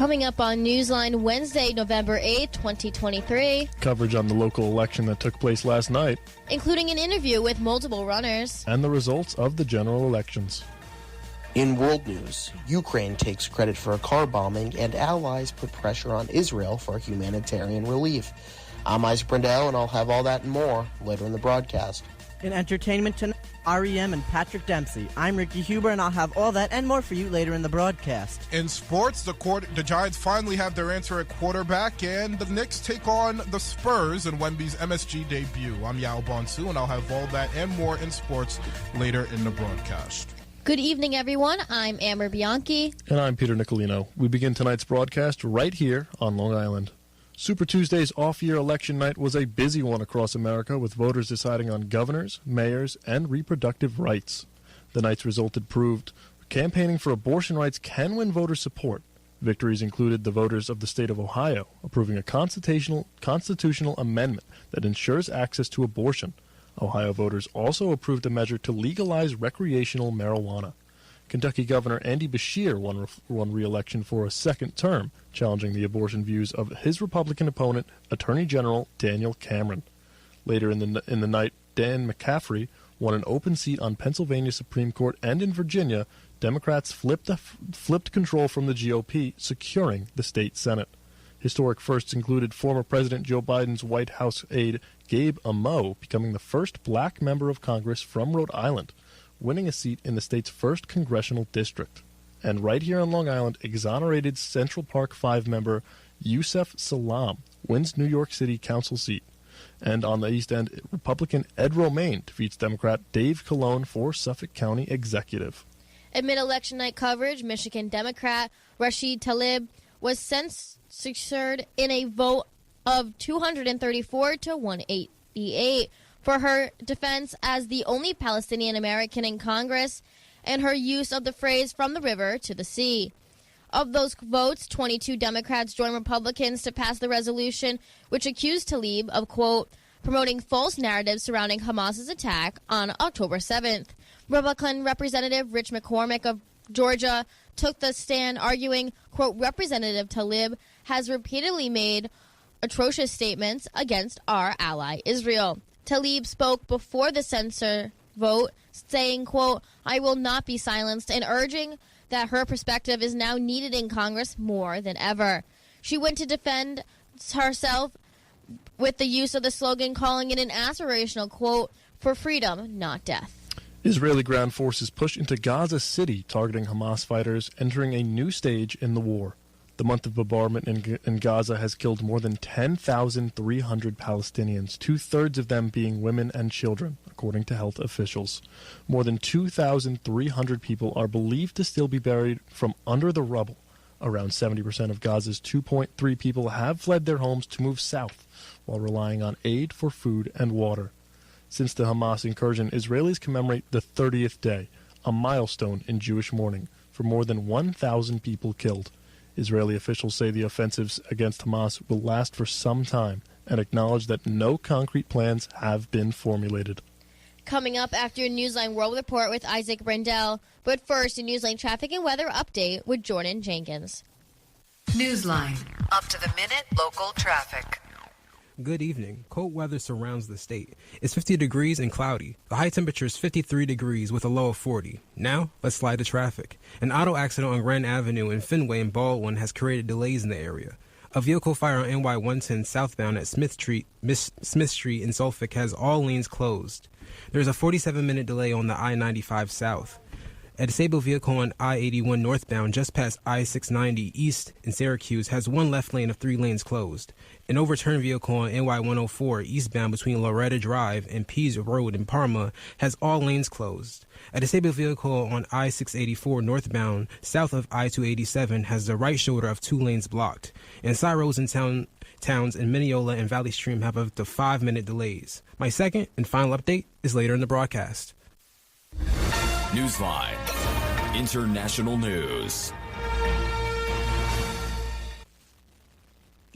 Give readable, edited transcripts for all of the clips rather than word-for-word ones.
Coming up on Newsline Wednesday, November 8, 2023. Coverage on the local election that took place last night. Including an interview with multiple runners. And the results of the general elections. In world news, Ukraine takes credit for a car bombing and allies put pressure on Israel for humanitarian relief. I'm Isaac Brindell, and I'll have all that and more later in the broadcast. In entertainment tonight, REM and Patrick Dempsey. I'm Ricky Huber, and I'll have all that and more for you later in the broadcast. In sports, the Giants finally have their answer at quarterback, and the Knicks take on the Spurs in Wemby's MSG debut. I'm Yao Bonsu, and I'll have all that and more in sports later in the broadcast. Good evening, everyone. I'm Amber Bianchi. And I'm Peter Nicolino. We begin tonight's broadcast right here on Long Island. Super Tuesday's off-year election night was a busy one across America, with voters deciding on governors, mayors, and reproductive rights. The night's result proved campaigning for abortion rights can win voter support. Victories included the voters of the state of Ohio approving a constitutional amendment that ensures access to abortion. Ohio voters also approved a measure to legalize recreational marijuana. Kentucky Governor Andy Beshear won re-election for a second term, challenging the abortion views of his Republican opponent, Attorney General Daniel Cameron. Later in the night, Dan McCaffrey won an open seat on Pennsylvania Supreme Court, and in Virginia, Democrats flipped control from the GOP, securing the state Senate. Historic firsts included former President Joe Biden's White House aide Gabe Amo becoming the first black member of Congress from Rhode Island, winning a seat in the state's first congressional district. And right here on Long Island, exonerated Central Park 5 member Yusef Salaam wins New York City Council seat. And on the East End, Republican Ed Romaine defeats Democrat Dave Colon for Suffolk County Executive. Amid election night coverage, Michigan Democrat Rashid Tlaib was censured in a vote of 234 to 188 for her defense as the only Palestinian American in Congress and her use of the phrase "from the river to the sea." Of those votes, 22 Democrats joined Republicans to pass the resolution, which accused Tlaib of, quote, promoting false narratives surrounding Hamas's attack on October 7th. Republican Representative Rich McCormick of Georgia took the stand, arguing, quote, Representative Tlaib has repeatedly made atrocious statements against our ally Israel. Tlaib spoke before the censor vote, saying, quote, I will not be silenced, and urging that her perspective is now needed in Congress more than ever. She went to defend herself with the use of the slogan, calling it an aspirational, quote, for freedom, not death. Israeli ground forces push into Gaza City, targeting Hamas fighters, entering a new stage in the war. The month of bombardment in Gaza has killed more than 10,300 Palestinians, two-thirds of them being women and children, according to health officials. More than 2,300 people are believed to still be buried from under the rubble. Around 70% of Gaza's 2.3 people have fled their homes to move south, while relying on aid for food and water. Since the Hamas incursion, Israelis commemorate the 30th day, a milestone in Jewish mourning, for more than 1,000 people killed. Israeli officials say the offensives against Hamas will last for some time and acknowledge that no concrete plans have been formulated. Coming up after a Newsline World Report with Isaac Brindell. But first, a Newsline traffic and weather update with Jordan Jenkins. Newsline. Up to the minute local traffic. Good evening. Cold weather surrounds the state. It's 50 degrees and cloudy. The high temperature is 53 degrees with a low of 40. Now, let's slide to traffic. An auto accident on Grand Avenue in Fenway and Baldwin has created delays in the area. A vehicle fire on NY 110 southbound at Smith Street in Suffolk has all lanes closed. There's a 47-minute delay on the I-95 south. A disabled vehicle on I-81 northbound just past I-690 east in Syracuse has one left lane of 3 lanes closed. An overturned vehicle on NY-104 eastbound between Loretta Drive and Pease Road in Parma has all lanes closed. A disabled vehicle on I-684 northbound south of I-287 has the right shoulder of 2 lanes blocked. And side roads in towns in Mineola and Valley Stream have up to 5-minute delays. My second and final update is later in the broadcast. Newsline. International news.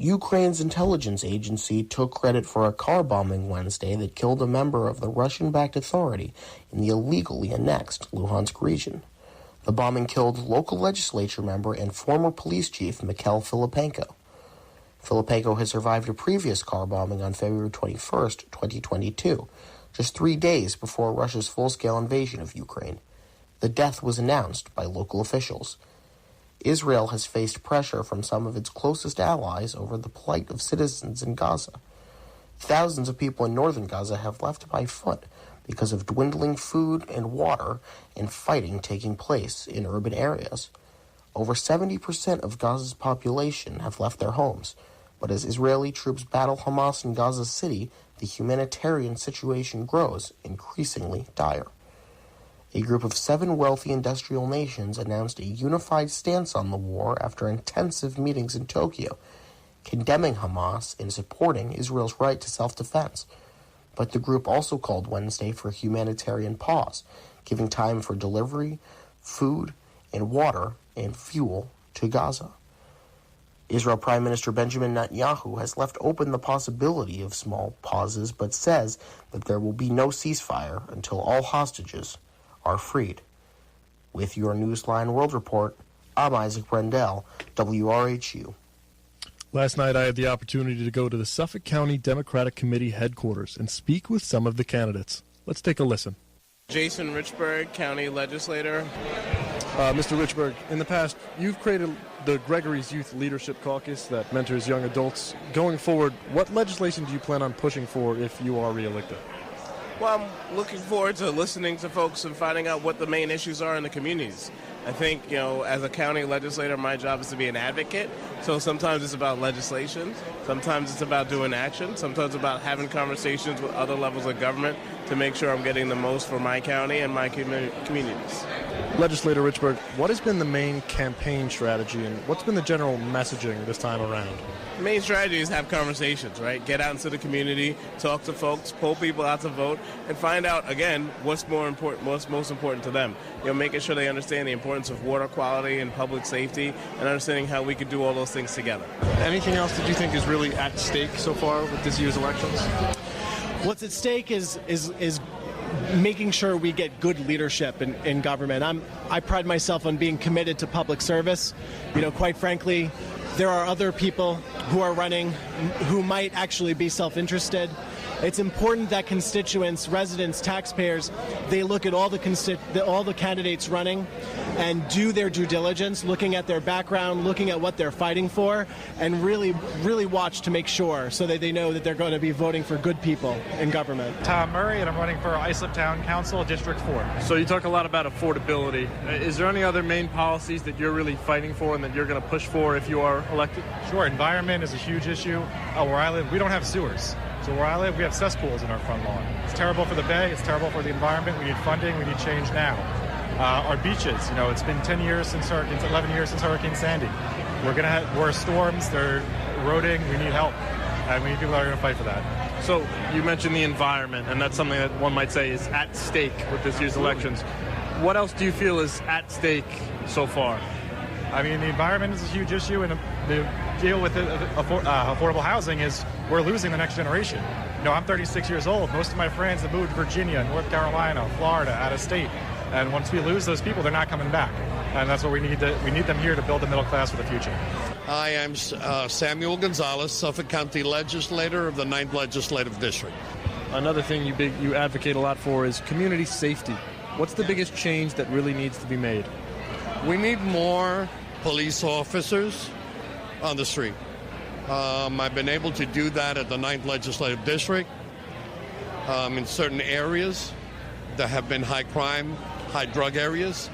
Ukraine's intelligence agency took credit for a car bombing Wednesday that killed a member of the Russian-backed authority in the illegally annexed Luhansk region. The bombing killed local legislature member and former police chief Mikhail Filipenko. Filipenko has survived a previous car bombing on February 21st, 2022, just 3 days before Russia's full-scale invasion of Ukraine. The death was announced by local officials. Israel has faced pressure from some of its closest allies over the plight of citizens in Gaza. Thousands of people in northern Gaza have left by foot because of dwindling food and water and fighting taking place in urban areas. Over 70% of Gaza's population have left their homes, but as Israeli troops battle Hamas in Gaza City, the humanitarian situation grows increasingly dire. A group of 7 wealthy industrial nations announced a unified stance on the war after intensive meetings in Tokyo, condemning Hamas and supporting Israel's right to self-defense. But the group also called Wednesday for a humanitarian pause, giving time for delivery, food, and water and fuel to Gaza. Israel Prime Minister Benjamin Netanyahu has left open the possibility of small pauses, but says that there will be no ceasefire until all hostages are freed. With your Newsline World Report, I'm Isaac Brendel, WRHU. Last night I had the opportunity to go to the Suffolk County Democratic Committee headquarters and speak with some of the candidates. Let's take a listen. Jason Richburg, County Legislator. Mr. Richburg, in the past, you've created the Gregory's Youth Leadership Caucus that mentors young adults. Going forward, what legislation do you plan on pushing for if you are reelected? Well, I'm looking forward to listening to folks and finding out what the main issues are in the communities. I think, as a county legislator, my job is to be an advocate. So sometimes it's about legislation. Sometimes it's about doing action. Sometimes it's about having conversations with other levels of government to make sure I'm getting the most for my county and my communities. Legislator Richburg, what has been the main campaign strategy and what's been the general messaging this time around? The main strategy is have conversations, right? Get out into the community, talk to folks, pull people out to vote, and find out, again, what's most important to them. Making sure they understand the importance of water quality and public safety and understanding how we could do all those things together. Anything else that you think is really at stake so far with this year's elections? What's at stake is making sure we get good leadership in government. I pride myself on being committed to public service. Quite frankly, there are other people who are running who might actually be self-interested. It's important that constituents, residents, taxpayers, they look at all the candidates running and do their due diligence, looking at their background, looking at what they're fighting for, and really, really watch to make sure so that they know that they're going to be voting for good people in government. Tom Murray, and I'm running for Islip Town Council, District 4. So you talk a lot about affordability. Is there any other main policies that you're really fighting for and that you're going to push for if you are elected? Sure, environment is a huge issue. Where I live, we don't have sewers. So where I live, we have cesspools in our front lawn. It's terrible for the bay. It's terrible for the environment. We need funding. We need change now. Our beaches, it's been 11 years since Hurricane Sandy. We're going to have more storms. They're eroding. We need help. And we need people that are going to fight for that. So you mentioned the environment, and that's something that one might say is at stake with this year's elections. What else do you feel is at stake so far? I mean, the environment is a huge issue, and the deal with affordable housing is we're losing the next generation. I'm 36 years old. Most of my friends have moved to Virginia, North Carolina, Florida, out of state. And once we lose those people, they're not coming back. And that's what we need. We need them here to build the middle class for the future. I am Samuel Gonzalez, Suffolk County Legislator of the 9th Legislative District. Another thing you advocate a lot for is community safety. What's the biggest change that really needs to be made? We need more police officers on the street. I've been able to do that at the 9th Legislative District in certain areas that have been high crime, high drug areas,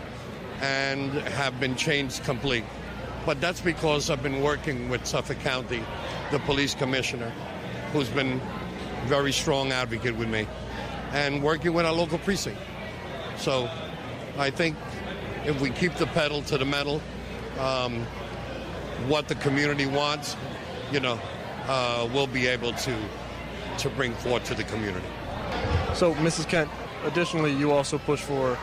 and have been changed complete. But that's because I've been working with Suffolk County, the police commissioner, who's been a very strong advocate with me, and working with our local precinct. So I think if we keep the pedal to the metal, what the community wants, we'll be able to bring forth to the community. So, Mrs. Kent, additionally, you also push for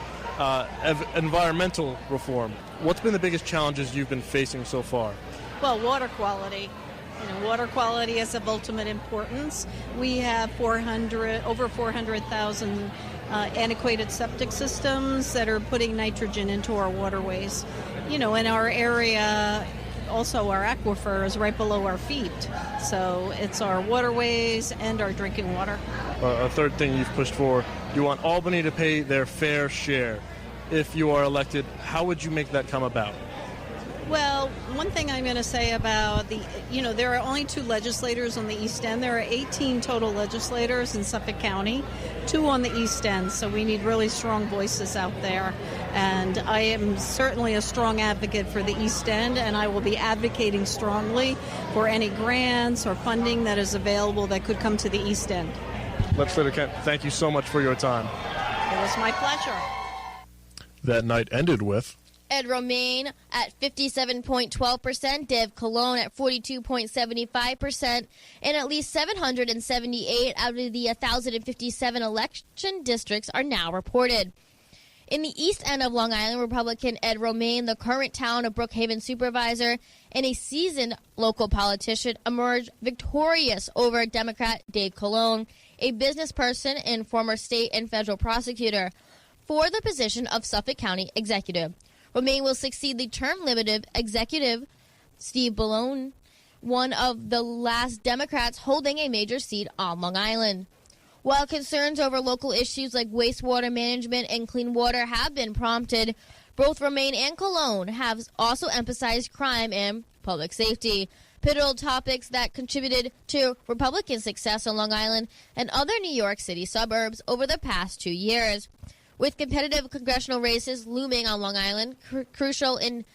environmental reform. What's been the biggest challenges you've been facing so far? Well, water quality. Water quality is of ultimate importance. We have over 400,000 antiquated septic systems that are putting nitrogen into our waterways. You know, in our area, also our aquifer is right below our feet. So it's our waterways and our drinking water. A third thing you've pushed for, you want Albany to pay their fair share. If you are elected, how would you make that come about? Well, one thing I'm going to say about there are only 2 legislators on the East End. There are 18 total legislators in Suffolk County, 2 on the East End, so we need really strong voices out there. And I am certainly a strong advocate for the East End, and I will be advocating strongly for any grants or funding that is available that could come to the East End. Legislator Kent, thank you so much for your time. It was my pleasure. That night ended with Ed Romaine at 57.12%, Dave Colon at 42.75%, and at least 778 out of the 1,057 election districts are now reported. In the east end of Long Island, Republican Ed Romaine, the current town of Brookhaven supervisor, and a seasoned local politician, emerged victorious over Democrat Dave Colon, a business person and former state and federal prosecutor, for the position of Suffolk County executive. Romaine will succeed the term-limited executive Steve Ballone, one of the last Democrats holding a major seat on Long Island. While concerns over local issues like wastewater management and clean water have been prompted, both Romaine and Colon have also emphasized crime and public safety, pivotal topics that contributed to Republican success on Long Island and other New York City suburbs over the past 2 years. With competitive congressional races looming on Long Island, crucial in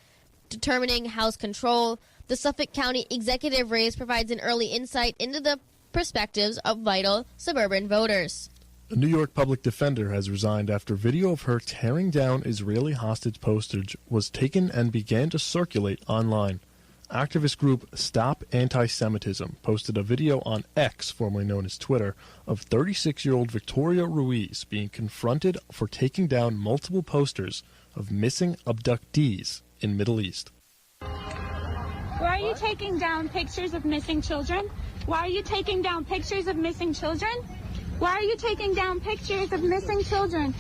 determining House control, the Suffolk County executive race provides an early insight into the perspectives of vital suburban voters. A New York public defender has resigned after video of her tearing down Israeli hostage postage was taken and began to circulate online. Activist group Stop Anti-Semitism posted a video on X, formerly known as Twitter, of 36-year-old Victoria Ruiz being confronted for taking down multiple posters of missing abductees in Middle East. Why are you taking down pictures of missing children? Why are you taking down pictures of missing children? Why are you taking down pictures of missing children?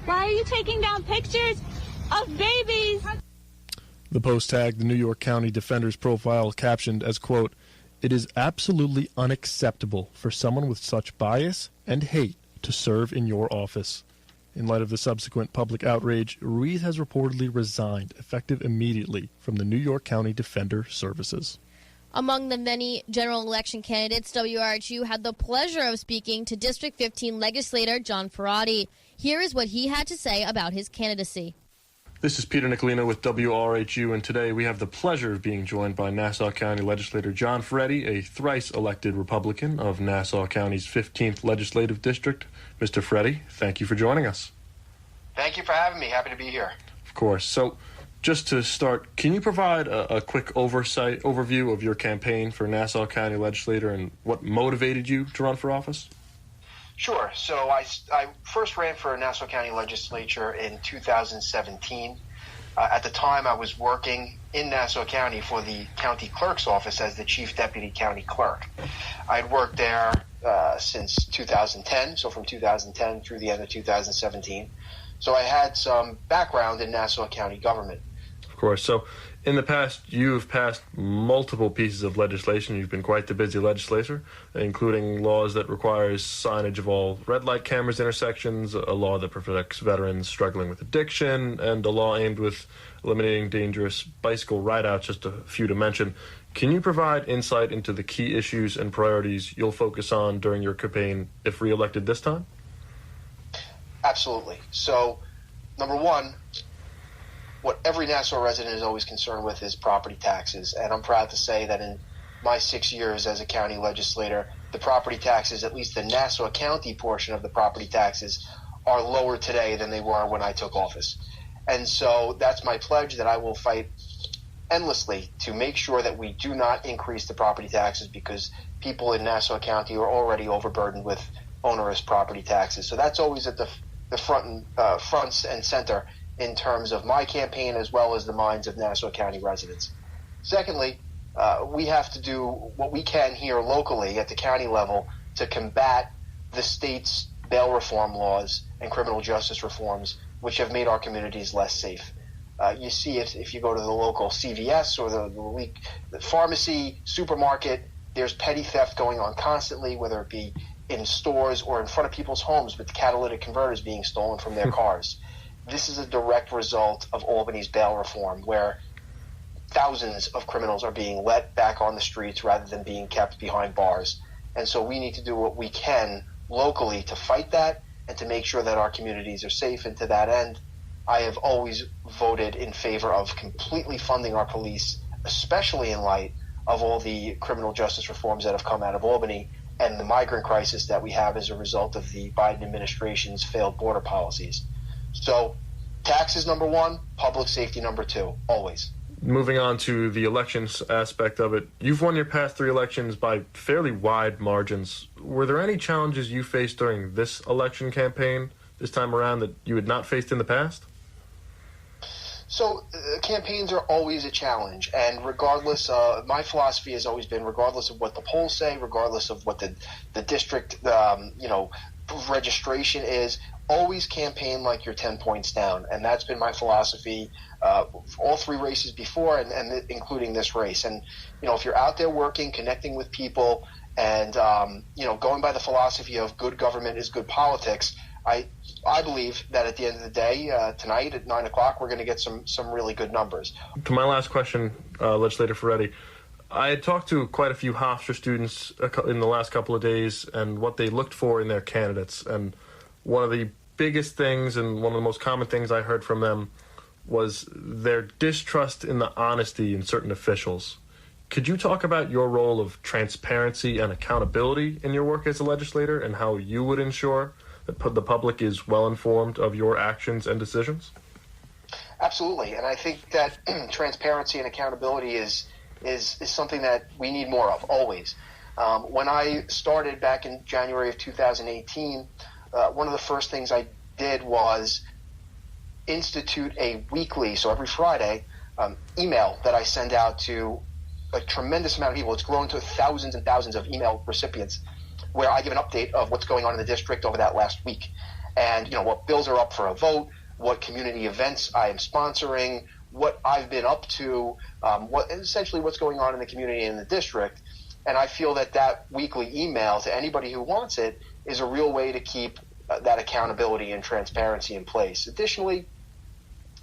Why are you taking down pictures of babies? The post tagged the New York County Defender's profile captioned as, quote, "It is absolutely unacceptable for someone with such bias and hate to serve in your office." In light of the subsequent public outrage, Ruiz has reportedly resigned, effective immediately, from the New York County Defender Services. Among the many general election candidates, WRHU had the pleasure of speaking to District 15 legislator John Ferrati. Here is what he had to say about his candidacy. This is Peter Nicolino with WRHU, and today we have the pleasure of being joined by Nassau County Legislator John Ferretti, a thrice-elected Republican of Nassau County's 15th Legislative District. Mr. Ferretti, thank you for joining us. Thank you for having me. Happy to be here. Of course. So, just to start, can you provide a quick overview of your campaign for Nassau County Legislator and what motivated you to run for office? Sure. So I first ran for Nassau County Legislature in 2017. At the time, I was working in Nassau County for the county clerk's office as the chief deputy county clerk. I'd worked there since 2010, so from 2010 through the end of 2017. So I had some background in Nassau County government. Of course. So in the past, you've passed multiple pieces of legislation. You've been quite the busy legislator, including laws that requires signage of all red light cameras intersections, a law that protects veterans struggling with addiction, and a law aimed with eliminating dangerous bicycle rideouts, just a few to mention. Can you provide insight into the key issues and priorities you'll focus on during your campaign if reelected this time? Absolutely. So, number one, what every Nassau resident is always concerned with is property taxes. And I'm proud to say that in my 6 years as a county legislator, the property taxes, at least the Nassau County portion of the property taxes, are lower today than they were when I took office. And so that's my pledge, that I will fight endlessly to make sure that we do not increase the property taxes, because people in Nassau County are already overburdened with onerous property taxes. So that's always at the front and center in terms of my campaign, as well as the minds of Nassau County residents. Secondly, we have to do what we can here locally at the county level to combat the state's bail reform laws and criminal justice reforms which have made our communities less safe. You see it if you go to the local CVS or the pharmacy, supermarket. There's petty theft going on constantly, whether it be in stores or in front of people's homes with catalytic converters being stolen from their cars. This is a direct result of Albany's bail reform, where thousands of criminals are being let back on the streets rather than being kept behind bars. And so we need to do what we can locally to fight that and to make sure that our communities are safe. And to that end, I have always voted in favor of completely funding our police, especially in light of all the criminal justice reforms that have come out of Albany and the migrant crisis that we have as a result of the Biden administration's failed border policies. So taxes number one, public safety number two, always. Moving on to the elections aspect of it, you've won your past 3 elections by fairly wide margins. Were there any challenges you faced during this election campaign this time around that you had not faced in the past? So campaigns are always a challenge, and regardless, my philosophy has always been, regardless of what the polls say, regardless of what the district, registration is, always campaign like you're 10 points down, and that's been my philosophy all 3 races before, and including this race. And if you're out there working, connecting with people, and going by the philosophy of good government is good politics, I believe that at the end of the day, tonight at 9 o'clock, we're going to get some really good numbers. To my last question, Legislator Ferretti, I had talked to quite a few Hofstra students in the last couple of days and what they looked for in their candidates. And one of the biggest things and one of the most common things I heard from them was their distrust in the honesty in certain officials. Could you talk about your role of transparency and accountability in your work as a legislator and how you would ensure that the public is well informed of your actions and decisions? Absolutely, and I think that transparency and accountability is something that we need more of, always. When I started back in January of 2018, one of the first things I did was institute a weekly, so every Friday, email that I send out to a tremendous amount of people. It's grown to thousands and thousands of email recipients, where I give an update of what's going on in the district over that last week. And, what bills are up for a vote, what community events I am sponsoring, what I've been up to, essentially what's going on in the community and in the district. And I feel that weekly email to anybody who wants it is a real way to keep that accountability and transparency in place. Additionally,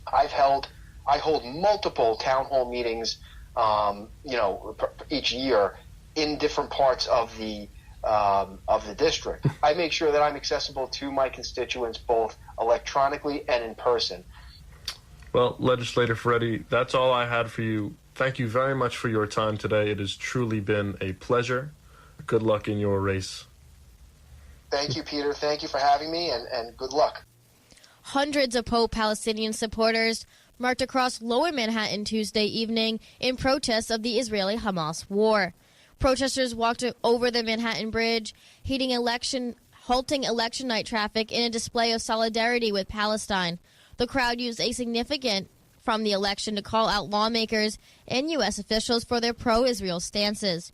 I hold multiple town hall meetings, each year in different parts of the district. I make sure that I'm accessible to my constituents both electronically and in person. Well, Legislator Ferretti, that's all I had for you. Thank you very much for your time today. It has truly been a pleasure. Good luck in your race. Thank you, Peter. Thank you for having me, and good luck. Hundreds of pro-Palestinian supporters marched across Lower Manhattan Tuesday evening in protest of the Israeli-Hamas war. Protesters walked over the Manhattan Bridge, halting election night traffic in a display of solidarity with Palestine. The crowd used a significant from the election to call out lawmakers and U.S. officials for their pro-Israel stances.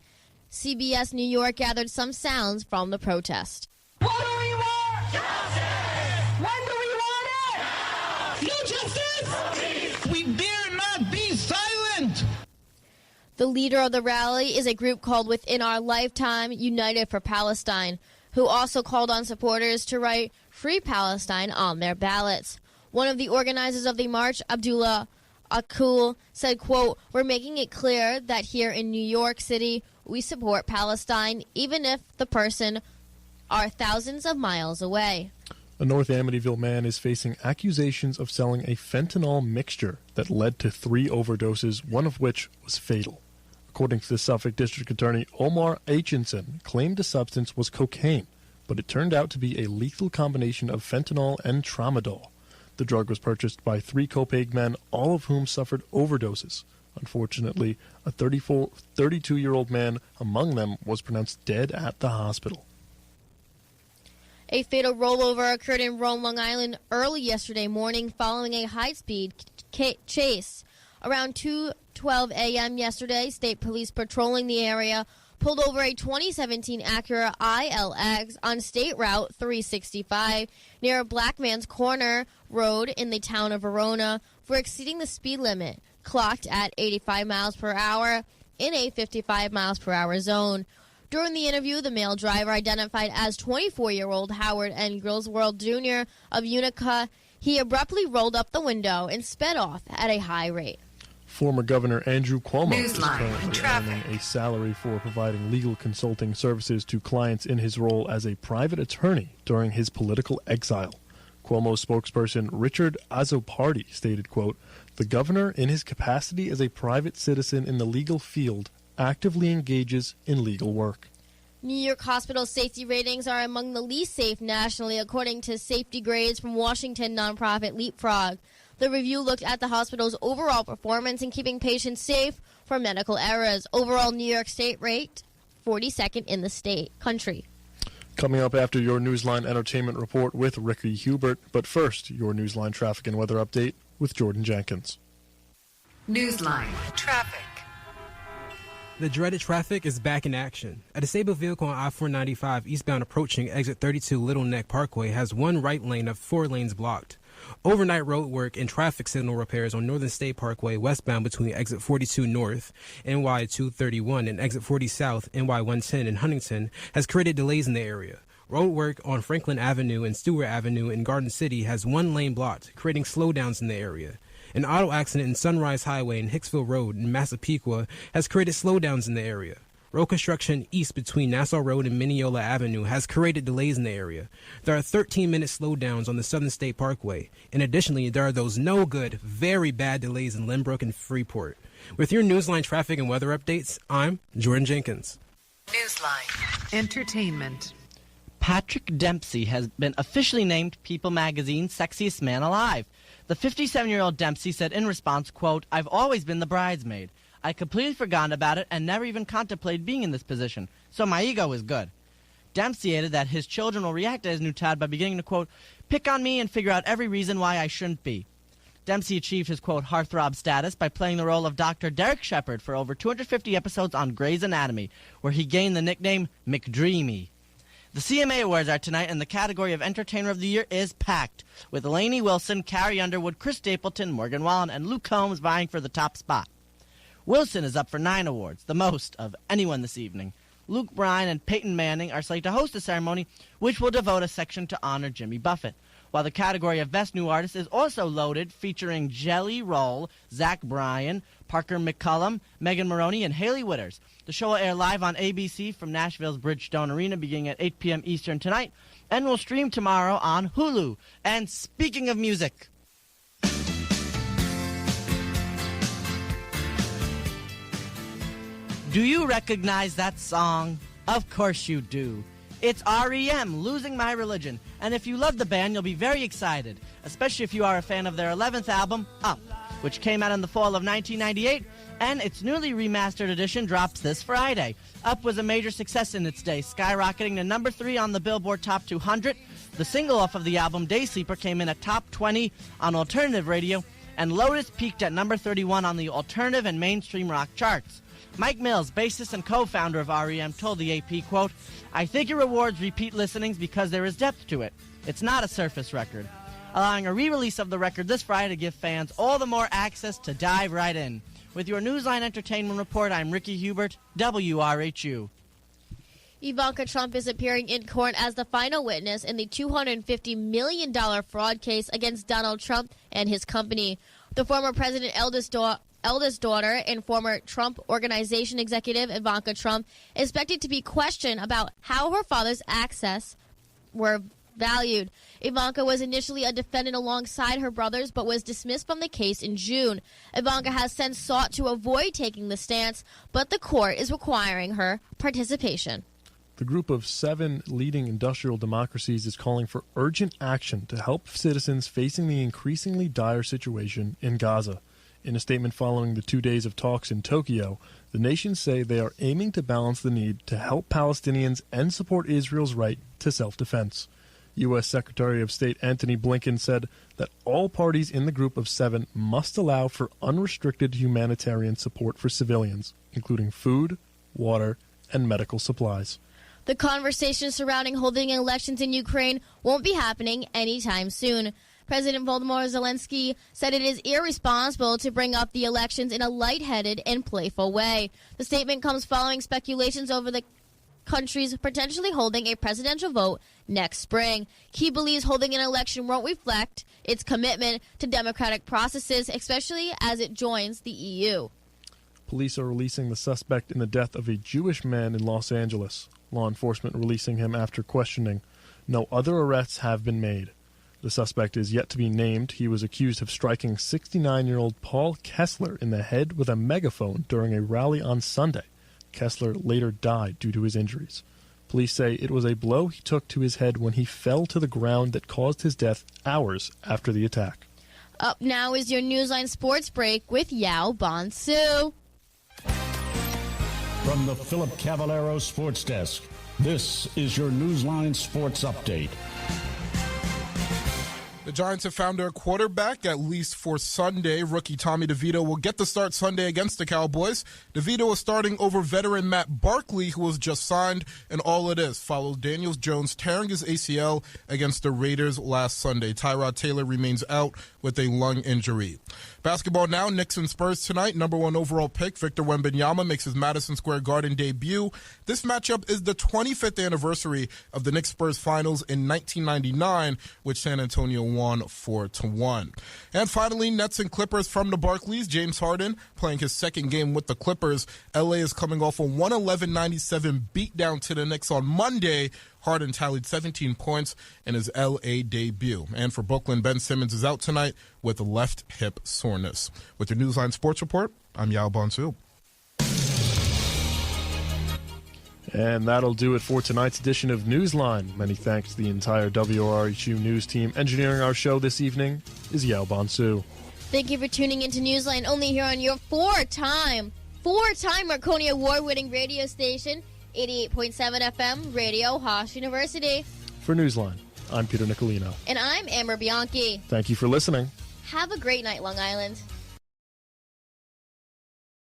CBS New York gathered some sounds from the protest. What do we want? Justice! When do we want it? Now! No justice! We dare not be silent! The leader of the rally is a group called Within Our Lifetime United for Palestine, who also called on supporters to write Free Palestine on their ballots. One of the organizers of the march, Abdullah Akul, said, quote, "We're making it clear that here in New York City, we support Palestine, even if the person are thousands of miles away." A North Amityville man is facing accusations of selling a fentanyl mixture that led to 3 overdoses, one of which was fatal. According to the Suffolk District Attorney, Omar Aitchinson claimed the substance was cocaine, but it turned out to be a lethal combination of fentanyl and tramadol. The drug was purchased by 3 Copaig men, all of whom suffered overdoses. Unfortunately, a 32-year-old man among them was pronounced dead at the hospital. A fatal rollover occurred in Rome, Long Island early yesterday morning following a high-speed chase. Around 2:12 a.m. yesterday, state police patrolling the area pulled over a 2017 Acura ILX on State Route 365 near Blackman's Corner Road in the town of Verona for exceeding the speed limit, clocked at 85 miles per hour in a 55 miles per hour zone. During the interview, the male driver, identified as 24-year-old Howard N. Grillsworld Jr. of Unica, he abruptly rolled up the window and sped off at a high rate. Former Governor Andrew Cuomo is Newsline. currently Traffic. earning a salary for providing legal consulting services to clients in his role as a private attorney during his political exile. Cuomo's spokesperson Richard Azzopardi stated, quote, "The governor, in his capacity as a private citizen in the legal field, actively engages in legal work." New York hospital safety ratings are among the least safe nationally, according to safety grades from Washington nonprofit Leapfrog. The review looked at the hospital's overall performance in keeping patients safe from medical errors. Overall, New York State ranked 42nd in the country. Coming up after your Newsline Entertainment Report with Ricky Hubert. But first, your Newsline Traffic and Weather Update with Jordan Jenkins. Newsline. Traffic. The dreaded traffic is back in action. A disabled vehicle on I-495 eastbound approaching exit 32 Little Neck Parkway has one right lane of 4 lanes blocked. Overnight road work and traffic signal repairs on Northern State Parkway westbound between exit 42 North, NY 231, and exit 40 South, NY 110 in Huntington has created delays in the area. Road work on Franklin Avenue and Stewart Avenue in Garden City has one lane blocked, creating slowdowns in the area. An auto accident in Sunrise Highway and Hicksville Road in Massapequa has created slowdowns in the area. Road construction east between Nassau Road and Mineola Avenue has created delays in the area. There are 13-minute slowdowns on the Southern State Parkway. And additionally, there are those no good, very bad delays in Lynbrook and Freeport. With your Newsline traffic and weather updates, I'm Jordan Jenkins. Newsline. Entertainment. Patrick Dempsey has been officially named People Magazine's Sexiest Man Alive. The 57-year-old Dempsey said in response, quote, "I've always been the bridesmaid. I completely forgot about it and never even contemplated being in this position, so my ego is good." Dempsey added that his children will react to his new tag by beginning to, quote, "pick on me and figure out every reason why I shouldn't be." Dempsey achieved his, quote, heartthrob status by playing the role of Dr. Derek Shepard for over 250 episodes on Grey's Anatomy, where he gained the nickname McDreamy. The CMA Awards are tonight, and the category of Entertainer of the Year is packed, with Lainey Wilson, Carrie Underwood, Chris Stapleton, Morgan Wallen, and Luke Combs vying for the top spot. Wilson is up for 9 awards, the most of anyone this evening. Luke Bryan and Peyton Manning are slated to host the ceremony, which will devote a section to honor Jimmy Buffett. While the category of Best New Artist is also loaded, featuring Jelly Roll, Zach Bryan, Parker McCullum, Megan Maroney, and Haley Witters. The show will air live on ABC from Nashville's Bridgestone Arena beginning at 8 p.m. Eastern tonight, and will stream tomorrow on Hulu. And speaking of music, do you recognize that song? Of course you do. It's R.E.M., Losing My Religion. And if you love the band, you'll be very excited, especially if you are a fan of their 11th album, Up, which came out in the fall of 1998, and its newly remastered edition drops this Friday. Up was a major success in its day, skyrocketing to number 3 on the Billboard Top 200. The single off of the album, Day Sleeper, came in at top 20 on alternative radio, and Lotus peaked at number 31 on the alternative and mainstream rock charts. Mike Mills, bassist and co-founder of R.E.M., told the AP, quote, "I think it rewards repeat listenings because there is depth to it. It's not a surface record," allowing a re-release of the record this Friday to give fans all the more access to dive right in. With your Newsline Entertainment Report, I'm Ricky Hubert, WRHU. Ivanka Trump is appearing in court as the final witness in the $250 million fraud case against Donald Trump and his company. The former president's eldest daughter and former Trump Organization executive Ivanka Trump is expected to be questioned about how her father's assets were valued. Ivanka was initially a defendant alongside her brothers, but was dismissed from the case in June. Ivanka has since sought to avoid taking the stance, but the court is requiring her participation. The group of 7 leading industrial democracies is calling for urgent action to help citizens facing the increasingly dire situation in Gaza. In a statement following the 2 days of talks in Tokyo, the nations say they are aiming to balance the need to help Palestinians and support Israel's right to self-defense. U.S. Secretary of State Antony Blinken said that all parties in the group of 7 must allow for unrestricted humanitarian support for civilians, including food, water, and medical supplies. The conversation surrounding holding elections in Ukraine won't be happening anytime soon. President Volodymyr Zelensky said it is irresponsible to bring up the elections in a lightheaded and playful way. The statement comes following speculations over the country's potentially holding a presidential vote next spring. He believes holding an election won't reflect its commitment to democratic processes, especially as it joins the EU. Police are releasing the suspect in the death of a Jewish man in Los Angeles. Law enforcement releasing him after questioning. No other arrests have been made. The suspect is yet to be named. He was accused of striking 69-year-old Paul Kessler in the head with a megaphone during a rally on Sunday. Kessler later died due to his injuries. Police say it was a blow he took to his head when he fell to the ground that caused his death hours after the attack. Up now is your Newsline Sports Break with Yao Bonsu. From the Philip Cavallero Sports Desk, this is your Newsline Sports Update. The Giants have found their quarterback, at least for Sunday. Rookie Tommy DeVito will get the start Sunday against the Cowboys. DeVito is starting over veteran Matt Barkley, who was just signed, and all it is follows Daniel Jones tearing his ACL against the Raiders last Sunday. Tyrod Taylor remains out with a lung injury. Basketball now, Knicks and Spurs tonight. Number 1 overall pick, Victor Wembanyama, makes his Madison Square Garden debut. This matchup is the 25th anniversary of the Knicks-Spurs finals in 1999, which San Antonio won 4-1. And finally, Nets and Clippers from the Barclays. James Harden playing his second game with the Clippers. LA is coming off a 111-97 beatdown to the Knicks on Monday. Harden tallied 17 points in his LA debut. And for Brooklyn, Ben Simmons is out tonight with left hip soreness. With your Newsline Sports Report, I'm Yao Bonsu. And that'll do it for tonight's edition of Newsline. Many thanks to the entire WRHU News team. Engineering our show this evening is Yao Bonsu. Thank you for tuning into Newsline, only here on your four-time Marconi Award-winning radio station, 88.7 FM, Radio Haas University. For Newsline, I'm Peter Nicolino. And I'm Amber Bianchi. Thank you for listening. Have a great night, Long Island.